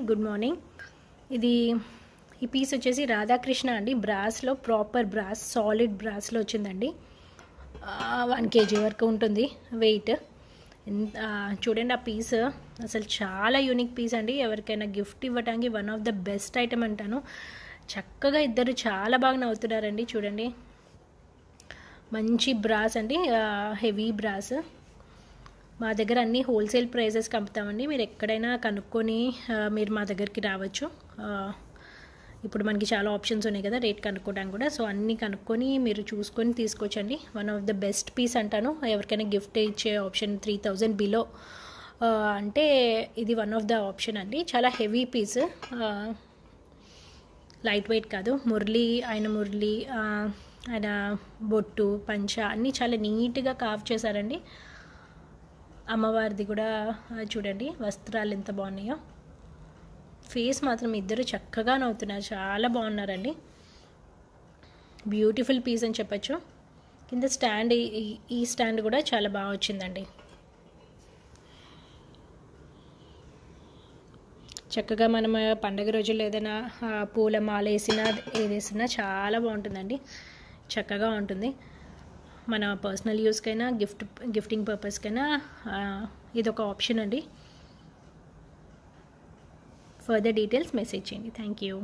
Good morning. ఇది ఈ piece వచ్చేసి రాధాకృష్ణ అండి, బ్రాస్లో ప్రాపర్ బ్రాస్ సాలిడ్ బ్రాస్లో వచ్చిందండి. 1 kg వరకు ఉంటుంది వెయిట్. చూడండి ఆ పీస్ అసలు చాలా యూనిక్ పీస్ అండి. ఎవరికైనా గిఫ్ట్ ఇవ్వడానికి one of the best item అంటాను. చక్కగా ఇద్దరు చాలా బాగా నవ్వుతున్నారండి. చూడండి మంచి బ్రాస్ అండి, హెవీ బ్రాస్. మా దగ్గర అన్ని హోల్సేల్ ప్రైజెస్ అమ్ముతామండి. మీరు ఎక్కడైనా కనుక్కొని మీరు మా దగ్గరికి రావచ్చు. ఇప్పుడు మనకి చాలా ఆప్షన్స్ ఉన్నాయి కదా రేట్ కనుక్కోవడానికి కూడా. సో అన్నీ కనుక్కొని మీరు చూసుకొని తీసుకోవచ్చండి. One of the best piece అంటాను. ఎవరికైనా గిఫ్ట్ ఇచ్చే ఆప్షన్ 3000 బిలో అంటే ఇది వన్ ఆఫ్ ద ఆప్షన్ అండి. చాలా హెవీ పీస్, లైట్ వెయిట్ కాదు. మురళి ఆయన బొట్టు పంచ అన్నీ చాలా నీట్గా కార్వ్ చేశారండి. అమ్మవారిది కూడా చూడండి, వస్త్రాలు ఎంత బాగున్నాయో. ఫేస్ మాత్రం ఇద్దరు చక్కగా నవ్వుతున్నారు, చాలా బాగున్నారండి. బ్యూటిఫుల్ పీస్ అని చెప్పచ్చు. కింద స్టాండ్, ఈ స్టాండ్ కూడా చాలా బాగా వచ్చిందండి. చక్కగా మనం పండగ రోజుల్లో ఏదైనా పూల మాల వేసినా ఏదేసినా చాలా బాగుంటుందండి, చక్కగా ఉంటుంది. మన పర్సనల్ యూస్కైనా గిఫ్టింగ్ పర్పస్కైనా ఇదొక ఆప్షన్ అండి. ఫర్దర్ డీటెయిల్స్ మెసేజ్ చేయండి. Thank you.